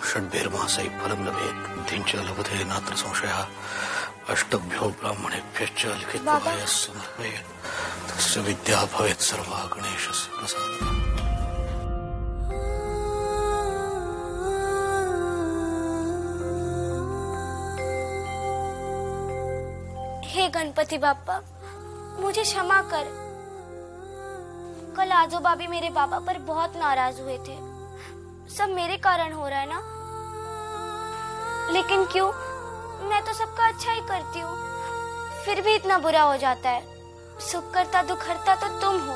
षड्भिर्मासै फलं लभेत् किञ्च लभते नात्र संशयः अष्टभ्यो ब्राह्मणेभ्यश्च लिखित्वा यः समर्पयेत् तस्य विद्या भवेत् सर्वा गणेशस्य प्रसादः। हे गणपति बाप्पा, मुझे क्षमा कर। कल आजोबा भी मेरे बाबा पर बहुत नाराज हुए थे। सब मेरे कारण हो रहा है ना? लेकिन क्यों? मैं तो सबका अच्छा ही करती हूँ, फिर भी इतना बुरा हो जाता है। सुख करता दुख हरता तो तुम हो,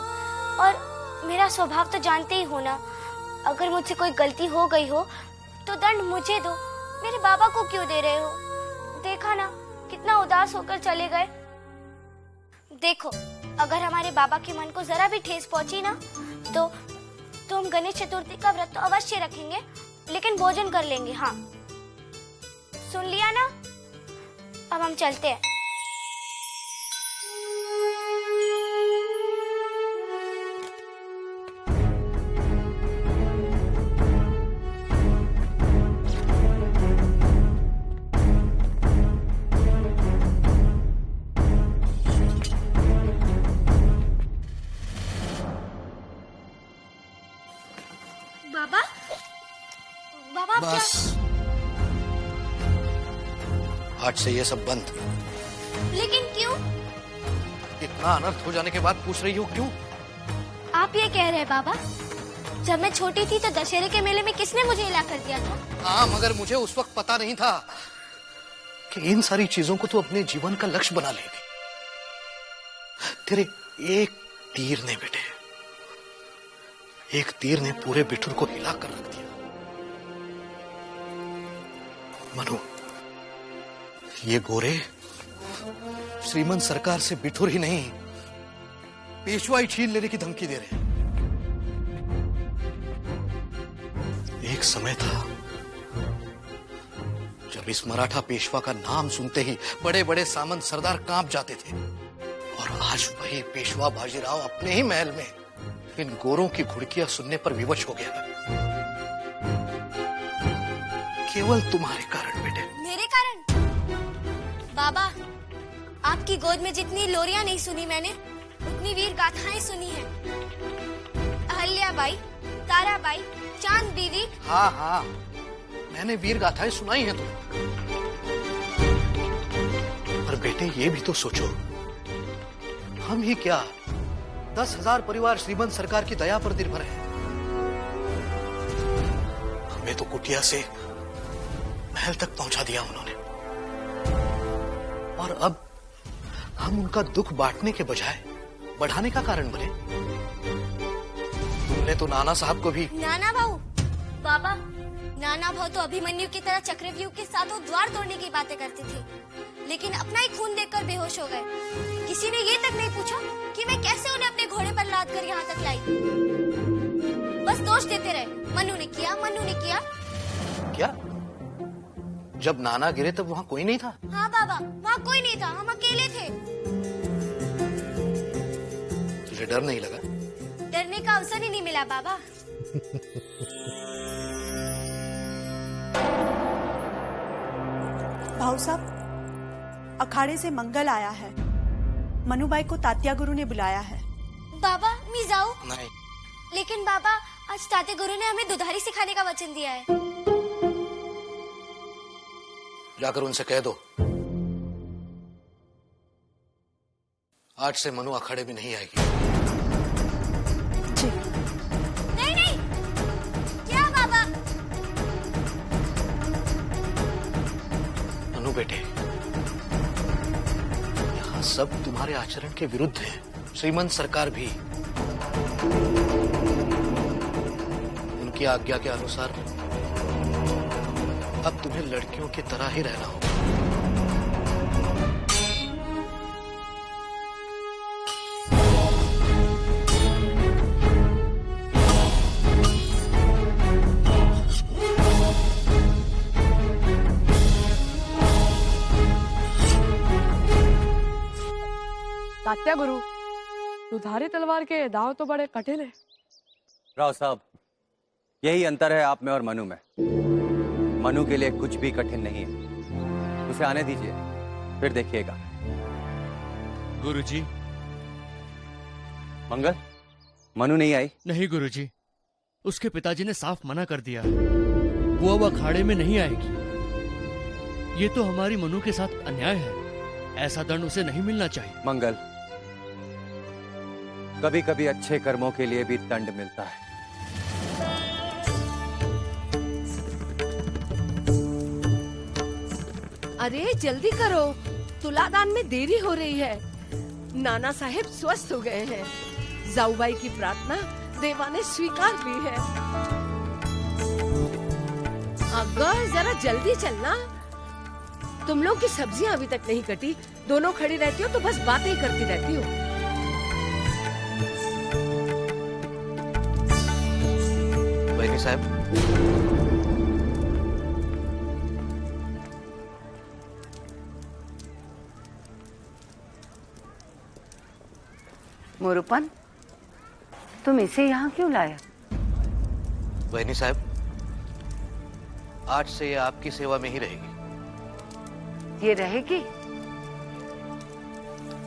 और मेरा स्वभाव तो जानते ही हो ना। अगर मुझसे कोई गलती हो गई हो तो दंड मुझे दो, मेरे बाबा को क्यों दे रहे हो? देखा ना कितना उदास होकर चले गए। देखो, अगर हमारे बाबा के मन को जरा भी ठेस पहुंची ना तो हम गणेश चतुर्थी का व्रत तो अवश्य रखेंगे, लेकिन भोजन कर लेंगे। हाँ, सुन लिया ना? अब हम चलते हैं। बाबा, बाबा आप बस, आज से ये सब बंद। लेकिन क्यों? इतना अनर्थ हो जाने के बाद पूछ रही हो क्यों? आप ये कह रहे हैं बाबा, जब मैं छोटी थी तो दशहरे के मेले में किसने मुझे हिला कर दिया था? हाँ, मगर मुझे उस वक्त पता नहीं था कि इन सारी चीजों को तो अपने जीवन का लक्ष्य बना लेगी। तेरे एक तीर ने बेटे, एक तीर ने पूरे बिठुर को हिला कर रख दिया। मनु, ये गोरे श्रीमंत सरकार से बिठुर ही नहीं, पेशवाई छीन लेने की धमकी दे रहे हैं। एक समय था जब इस मराठा पेशवा का नाम सुनते ही बड़े बड़े सामंत सरदार कांप जाते थे, और आज वही पेशवा बाजीराव अपने ही महल में इन गोरों की घुड़कियां सुनने पर विवश हो गया। केवल तुम्हारे कारण बेटे। मेरे कारण? बाबा, आपकी गोद में जितनी लोरियां नहीं सुनी मैंने, उतनी वीर गाथाएं सुनी हैं। अहल्याबाई, ताराबाई, चांद बीवी। हाँ हाँ, मैंने वीर गाथाएं सुनाई हैं तुम्हें। पर बेटे ये भी तो सोचो, हम ही क्या 10,000 परिवार श्रीमंत सरकार की दया पर निर्भर है। हमें तो कुटिया से महल तक पहुंचा दिया उन्होंने, और अब हम उनका दुख बांटने के बजाय बढ़ाने का कारण बने। तुमने तो नाना साहब को भी। नाना भाऊ? बाबा, नाना भाऊ तो अभिमन्यु की तरह चक्रव्यूह के साथों द्वार तोड़ने की बातें करते थे, लेकिन अपना ही खून देखकर बेहोश हो गए। किसी ने ये तक नहीं पूछा कि मैं कैसे उन्हें अपने घोड़े पर लाद कर यहाँ तक लाई। बस दोष देते रहे, मनु ने किया, मनु ने किया। क्या? जब नाना गिरे तब वहाँ कोई नहीं था? हाँ बाबा, वहाँ कोई नहीं था, हम अकेले थे। तुझे डर नहीं लगा? डरने का अवसर ही नहीं मिला बाबा। भाऊ साहब, अखाड़े से मंगल आया है। मनुबाई को तात्या गुरु ने बुलाया है। बाबा, मैं जाऊं? नहीं। लेकिन बाबा, आज तात्या गुरु ने हमें दुधारी सिखाने का वचन दिया है। जाकर उनसे कह दो, आज से मनु अखाड़े में नहीं आएगी। जी। नहीं नहीं, क्या बाबा? मनु बेटे, यहाँ सब तुम्हारे आचरण के विरुद्ध है। श्रीमंत सरकार भी उनकी आज्ञा के अनुसार अब तुम्हें लड़कियों की तरह ही रहना होगा। तात्या गुरु, दुधारी तलवार के दांव तो बड़े कठिन है। राव साहब, यही अंतर है आप में और मनु में। मनु के लिए कुछ भी कठिन नहीं है। उसे आने दीजिए, फिर देखिएगा। गुरुजी। मंगल, मनु नहीं आई? नहीं गुरुजी, उसके पिताजी ने साफ मना कर दिया है। वो अब अखाड़े में नहीं आएगी। ये तो हमारी मनु के साथ अन्याय है। ऐसा दंड उसे नहीं मिलना चाहिए। मंगल, कभी कभी अच्छे कर्मों के लिए भी दंड मिलता है। अरे जल्दी करो, तुलादान में देरी हो रही है। नाना साहेब स्वस्थ हो गए हैं। जाऊबाई की प्रार्थना देवा ने स्वीकार की है। अगर जरा जल्दी चलना। तुम लोग की सब्जियां अभी तक नहीं कटी, दोनों खड़ी रहती हो तो बस बातें ही करती रहती हो। बहनी साहब, मोरूपन, तुम इसे यहाँ क्यों लाया? बहनी साहब, आज से ये आपकी सेवा में ही रहेगी। ये रहेगी?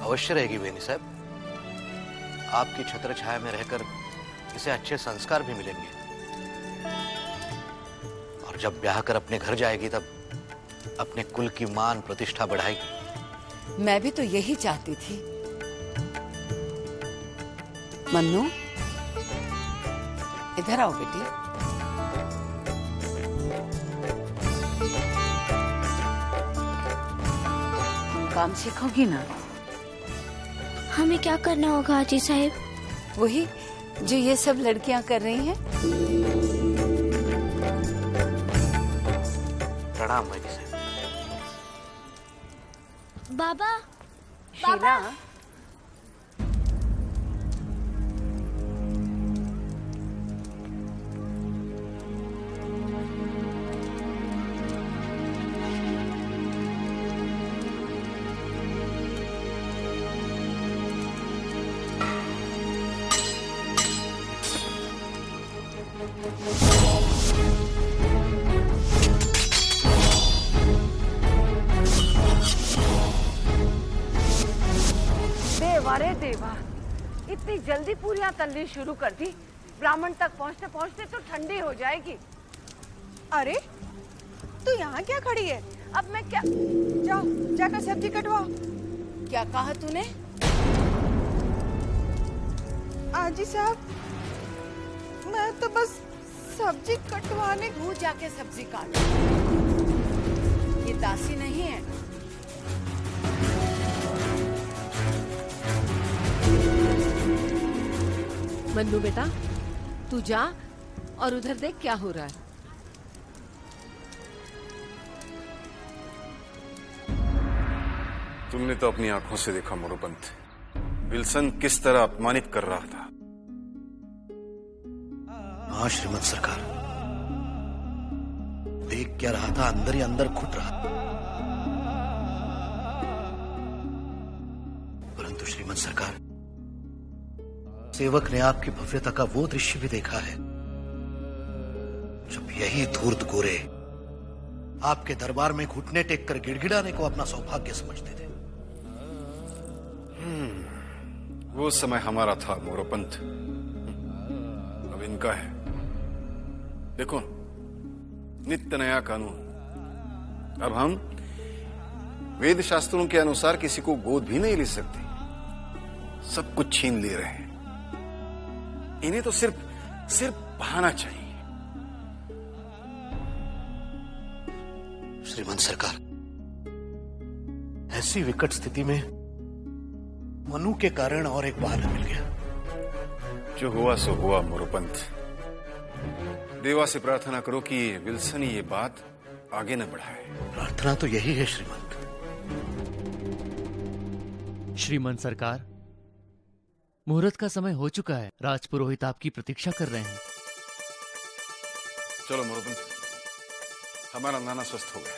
अवश्य रहेगी बहनी साहब। आपकी छत्र छाया में रहकर इसे अच्छे संस्कार भी मिलेंगे, और जब ब्याह कर अपने घर जाएगी तब अपने कुल की मान प्रतिष्ठा बढ़ाएगी। मैं भी तो यही चाहती थी। मन्नू, इधर आओ बेटी। काम सीखोगी ना? हमें क्या करना होगा आजी साहब? वही जो ये सब लड़कियां कर रही हैं। प्रणाम बहनी साहब। बाबा, शीला, देवा रे देवा, इतनी जल्दी पूरियां तलनी शुरू कर दी। ब्राह्मण तक पहुंचते पहुंचते तो ठंडी हो जाएगी। अरे तू यहाँ क्या खड़ी है? अब मैं क्या? जाओ जाकर सब्जी कटवाओ। क्या कहा तूने? आजी साहब, मैं तो बस सब्जी कटवाने। तू जाके सब्जी काट। ये दासी नहीं है। मन्नू बेटा, तू जा और उधर देख क्या हो रहा है। तुमने तो अपनी आंखों से देखा मोरोपंत, विल्सन किस तरह अपमानित कर रहा था। हाँ श्रीमत सरकार, देख क्या रहा था, अंदर ही अंदर घुट रहा। परंतु श्रीमत सरकार, सेवक ने आपकी भव्यता का वो दृश्य भी देखा है जब यही धूर्त गोरे आपके दरबार में घुटने टेक कर गिड़गिड़ाने को अपना सौभाग्य समझते थे। वो समय हमारा था मोरोपंत, अब इनका है। देखो, नित्य नया कानून। अब हम वेद शास्त्रों के अनुसार किसी को गोद भी नहीं ले सकते, सब कुछ छीन ले रहे हैं। इन्हें तो सिर्फ बहाना चाहिए। श्रीमान सरकार, ऐसी विकट स्थिति में मनु के कारण और एक बहाना मिल गया। जो हुआ सो हुआ मोरोपंत। देवा से प्रार्थना करो कि विल्सन ये बात आगे न बढ़ाए। प्रार्थना तो यही है श्रीमंत। श्रीमन सरकार, मुहूर्त का समय हो चुका है। राजपुरोहित आपकी प्रतीक्षा कर रहे हैं। चलो मोरोपंत, हमारा नाना स्वस्थ हो गया।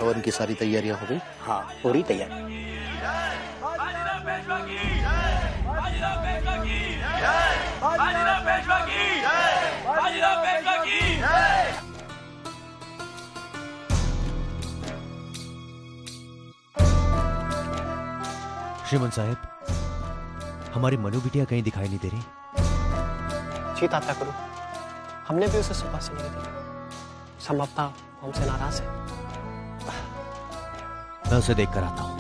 हवन की सारी तैयारियां हो गई? हाँ, पूरी तैयारी। श्रीमंत साहब, हमारी मनु बिटिया कहीं दिखाई नहीं दे रही। जी तात्या गुरु, हमने भी उसे सुबह से नहीं देखा। संभवतः हमसे नाराज है। मैं उसे देख कर आता हूं।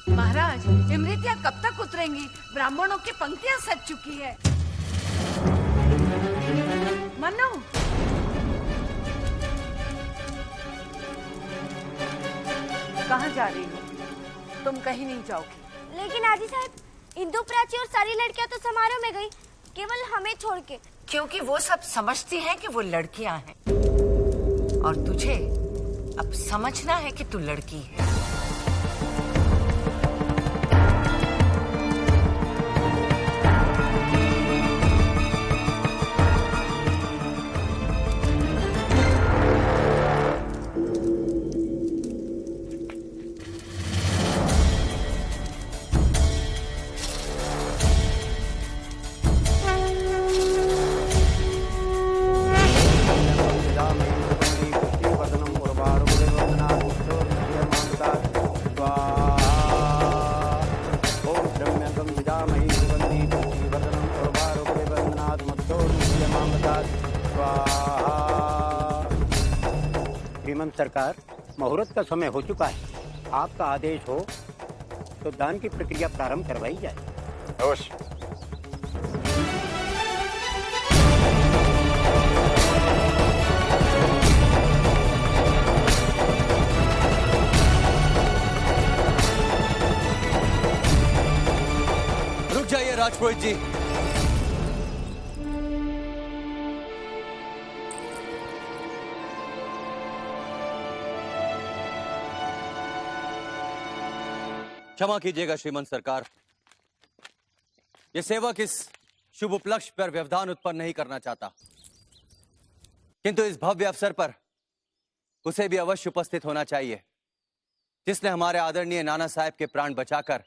महाराज, इमरतियां कब तक उतरेंगी? ब्राह्मणों की पंक्तियां सज चुकी है। मनु, कहाँ जा रही हो? तुम कहीं नहीं जाओगी। लेकिन आजी साहब, इंदु प्राची और सारी लड़कियां तो समारोह में गई, केवल हमें छोड़ के। क्योंकि वो सब समझती हैं कि वो लड़कियां हैं, और तुझे अब समझना है कि तू लड़की है। श्रीमंत सरकार, मुहूर्त का समय हो चुका है। आपका आदेश हो तो दान की प्रक्रिया प्रारंभ करवाई जाए। अवश्य। रुक जाइए राजपुरोहित जी। क्षमा कीजिएगा श्रीमंत सरकार, ये सेवक इस शुभ उपलक्ष्य पर व्यवधान उत्पन्न नहीं करना चाहता, किंतु इस भव्य अवसर पर उसे भी अवश्य उपस्थित होना चाहिए, जिसने हमारे आदरणीय नाना साहब के प्राण बचाकर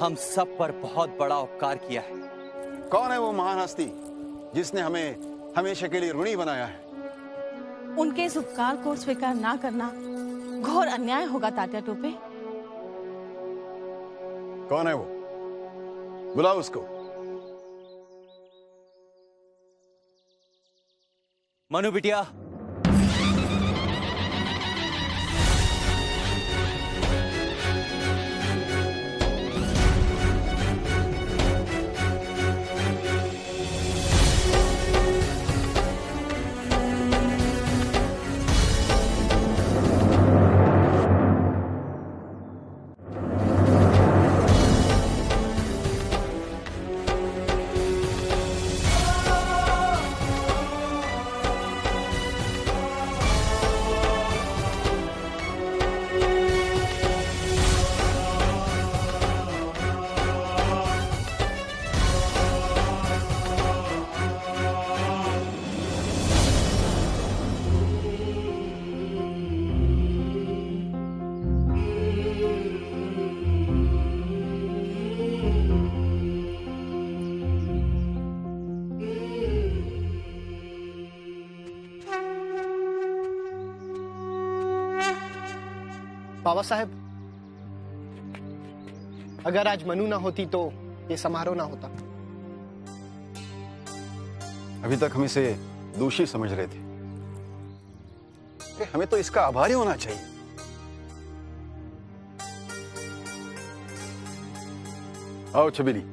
हम सब पर बहुत बड़ा उपकार किया है। कौन है वो महान हस्ती जिसने हमें हमेशा के लिए ऋणी बनाया है? उनके इस उपकार को स्वीकार ना करना घोर अन्याय होगा तात्या टोपे। कौन है वो? बुलाओ उसको। मनु बिटिया, बाबा साहब, अगर आज मनु ना होती तो ये समारोह ना होता। अभी तक हम इसे दोषी समझ रहे थे, हमें तो इसका आभारी होना चाहिए। आओ छबीली,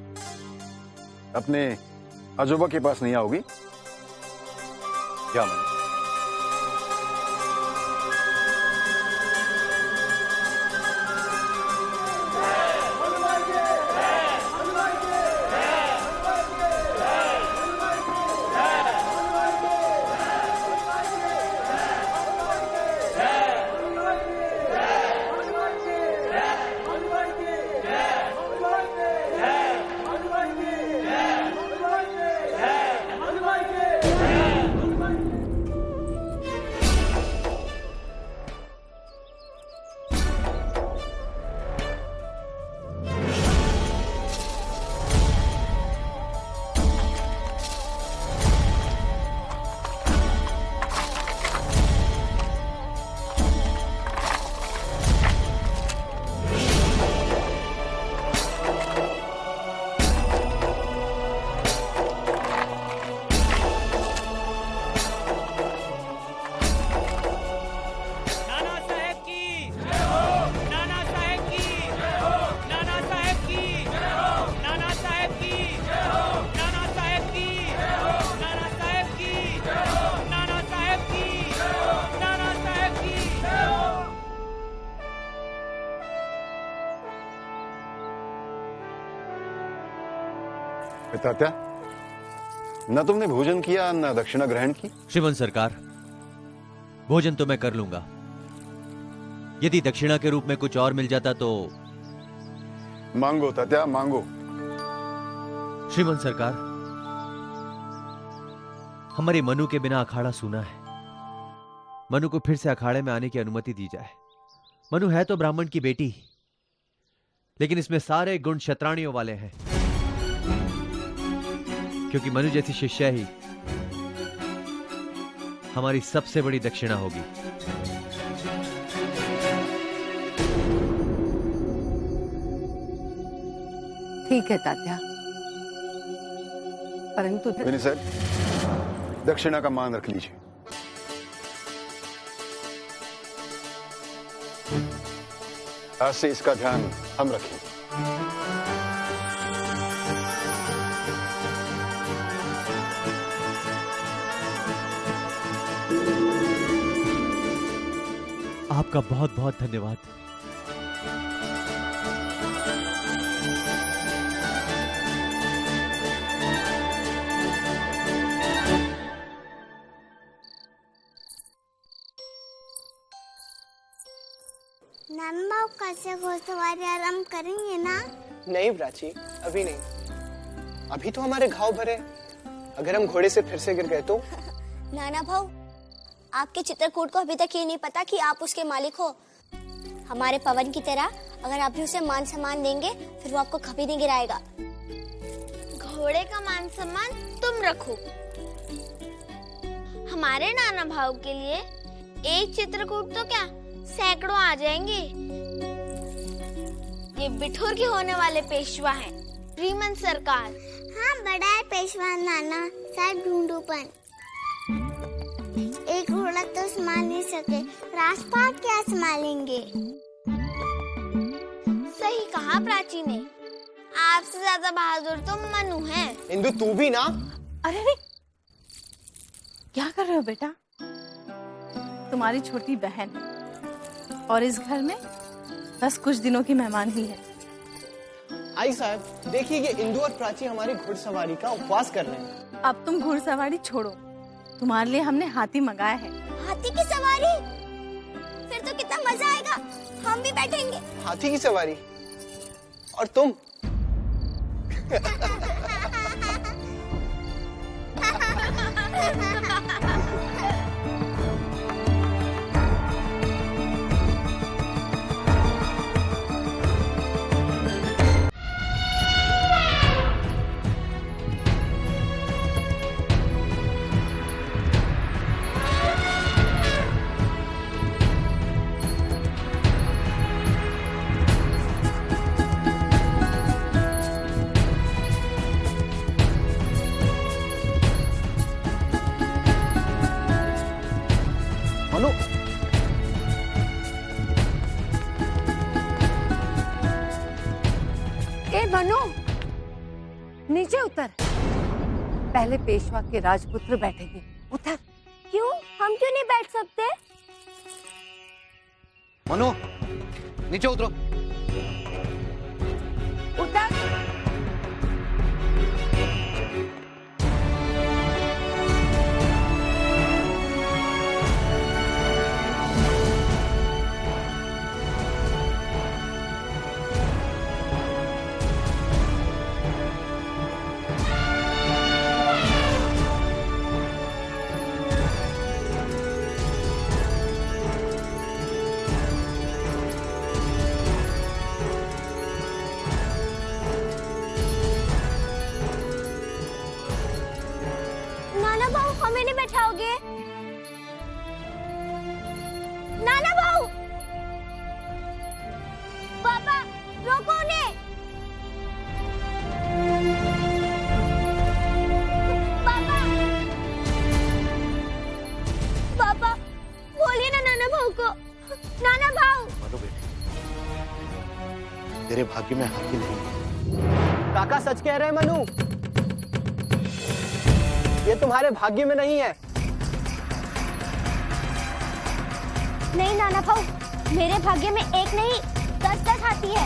अपने अजूबा के पास नहीं आओगी? क्या मन? तात्या, न तुमने भोजन किया न दक्षिणा ग्रहण की। श्रीमंत सरकार, भोजन तो मैं कर लूंगा। यदि दक्षिणा के रूप में कुछ और मिल जाता तो। मांगो तात्या, मांगो। श्रीमंत सरकार, हमारे मनु के बिना अखाड़ा सूना है। मनु को फिर से अखाड़े में आने की अनुमति दी जाए। मनु है तो ब्राह्मण की बेटी, लेकिन इसमें सारे गुण क्षत्राणियों वाले हैं, क्योंकि मनु जैसी शिष्या ही हमारी सबसे बड़ी दक्षिणा होगी। ठीक है तात्या, परंतु विनी सर, दक्षिणा का मान रख लीजिए। आज से इसका ध्यान हम रखेंगे। आपका बहुत बहुत धन्यवाद। नाना कैसे घोड़सवारी आराम करेंगे ना? नहीं प्राची, अभी नहीं। अभी तो हमारे घाव भरे। अगर हम घोड़े से फिर से गिर गए तो? नाना भाऊ, आपके चित्रकूट को अभी तक ये नहीं पता कि आप उसके मालिक हो। हमारे पवन की तरह अगर आप भी उसे मान सम्मान देंगे, फिर वो आपको कभी नहीं गिराएगा। घोड़े का मान सम्मान तुम रखो। हमारे नाना भाऊ के लिए एक चित्रकूट तो क्या, सैकड़ों आ जाएंगे। ये बिठूर के होने वाले पेशवा हैं, श्रीमंत सरकार। हाँ, बड़ा है पेशवा नाना, सब ढूंढूपन। एक घोड़ा तो संभाल नहीं सके, राजपाट क्या संभालेंगे? सही कहा प्राची ने। आपसे ज्यादा बहादुर तो मनु है। इंदु, तू भी ना। अरे रे, क्या कर रहे हो बेटा? तुम्हारी छोटी बहन है और इस घर में बस कुछ दिनों की मेहमान ही है। आई साहब, देखिए ये इंदु और प्राची हमारी घुड़सवारी का उपवास कर रहे हैं। अब तुम घुड़सवारी छोड़ो, तुम्हारे लिए हमने हाथी मंगाया है। हाथी की सवारी? फिर तो कितना मजा आएगा, हम भी बैठेंगे। हाथी की सवारी? और तुम? मनु, ए मनु, नीचे उतर। पहले पेशवा के राजपुत्र बैठेंगे, उतर। क्यों? हम क्यों नहीं बैठ सकते? मनु, नीचे उतरो। उतर। नाना भाऊ, हमें नहीं बैठाओगे? नाना भाऊ! पापा, रोको उन्हें! पापा! पापा, बोलिए ना नाना भाऊ को। नाना भाऊ! मनु बेटे, तेरे भाग्य में हाथी नहीं है। काका सच कह रहे हैं मनु, ये तुम्हारे भाग्य में नहीं है। नहीं नाना भाऊ, मेरे भाग्य में एक नहीं 10 हाथी है।